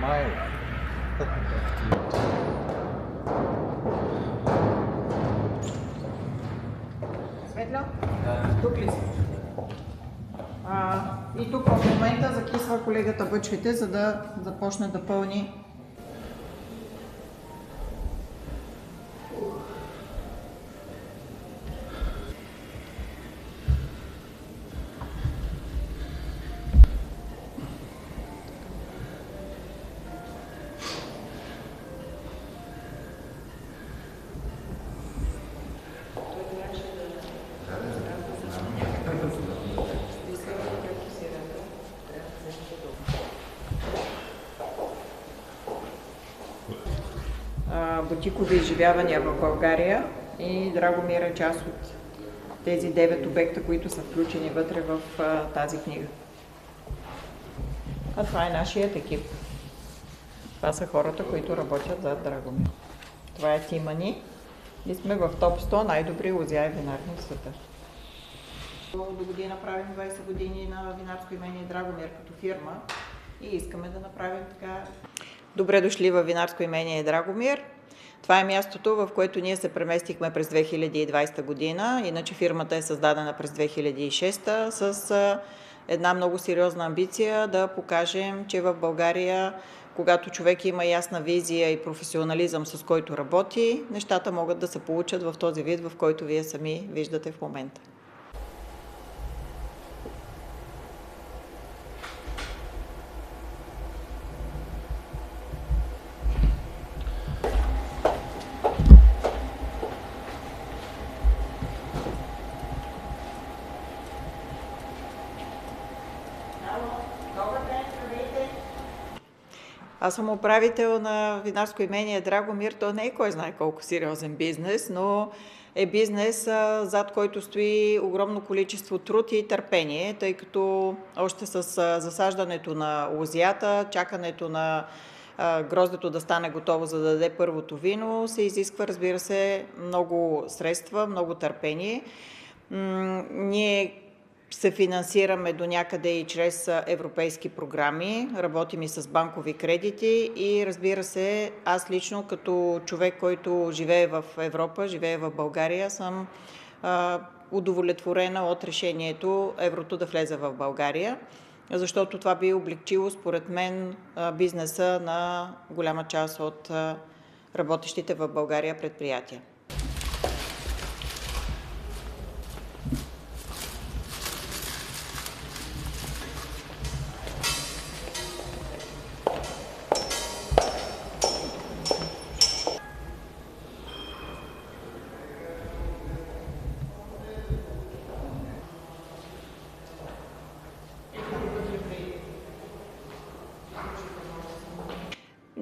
Smile. Светля? Тук ли си? И тук в момента закисва колегата бъчвите, за да започне да пълни. Бутикови изживявания в България и Драгомир е част от тези 9 обекта, които са включени вътре в тази книга. А това е нашият екип. Това са хората, които работят зад Драгомир. Това е тима ни и сме в топ 100 най-добри лозя и винарни в света. До година правим 20 години на винарско имение Драгомир като фирма и искаме да направим така. Добре дошли във винарско имение Драгомир. Това е мястото, в което ние се преместихме през 2020 година, иначе фирмата е създадена през 2006 с една много сериозна амбиция да покажем, че в България, когато човек има ясна визия и професионализъм, с който работи, нещата могат да се получат в този вид, в който вие сами виждате в момента. Аз съм управител на винарско имение Драгомир. То не е кой знае колко сериозен бизнес, но е бизнес, зад който стои огромно количество труд и търпение, тъй като още с засаждането на лозята, чакането на гроздето да стане готово, за да даде първото вино, се изисква, разбира се, много средства, много търпение. Ние се финансираме до някъде и чрез европейски програми, работим и с банкови кредити и, разбира се, аз лично като човек, който живее в Европа, живее в България, съм удовлетворена от решението еврото да влезе в България, защото това би облегчило, според мен, бизнеса на голяма част от работещите в България предприятия.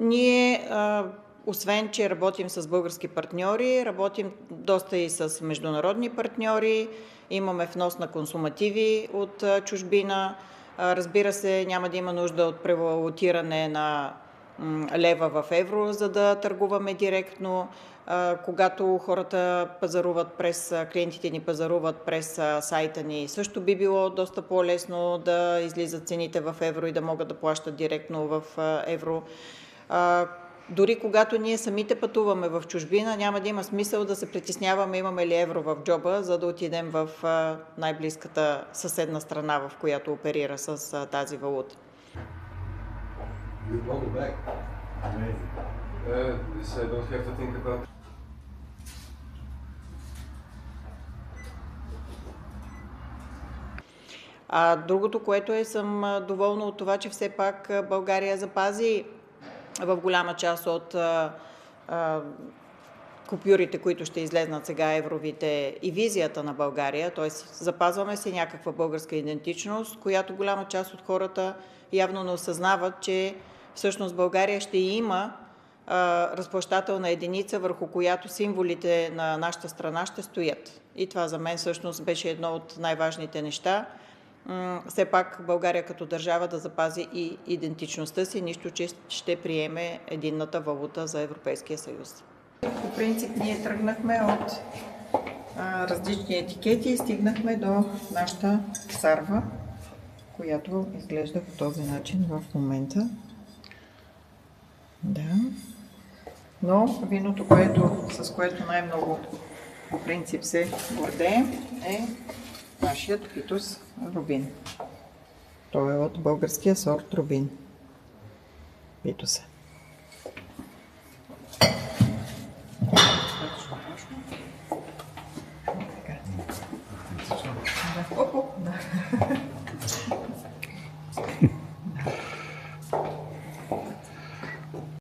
Ние, освен че работим с български партньори, работим доста и с международни партньори, имаме внос на консумативи от чужбина. Разбира се, няма да има нужда от превалутиране на лева в евро, за да търгуваме директно. Когато хората пазаруват клиентите ни пазаруват през сайта ни, също би било доста по-лесно да излизат цените в евро и да могат да плащат директно в евро. Дори когато ние самите пътуваме в чужбина, няма да има смисъл да се притесняваме имаме ли евро в джоба, за да отидем в най-близката съседна страна, в която оперира с тази валута. Другото, което съм доволна от това, че все пак България запази в голяма част от купюрите, които ще излезнат сега евровите, и визията на България, т.е. запазваме си някаква българска идентичност, която голяма част от хората явно не осъзнават, че всъщност България ще има разплащателна единица, върху която символите на нашата страна ще стоят. И това за мен всъщност беше едно от най-важните неща. Все пак България като държава да запази и идентичността си, нищо, че ще приеме единната валута за Европейския съюз. По принцип ние тръгнахме от различни етикети и стигнахме до нашата сарва, която изглежда по този начин в момента. Да. Но виното, с което най-много по принцип се гордеем, е нашият Питус Рубин. Той е от българския сорт Рубин. Питуса.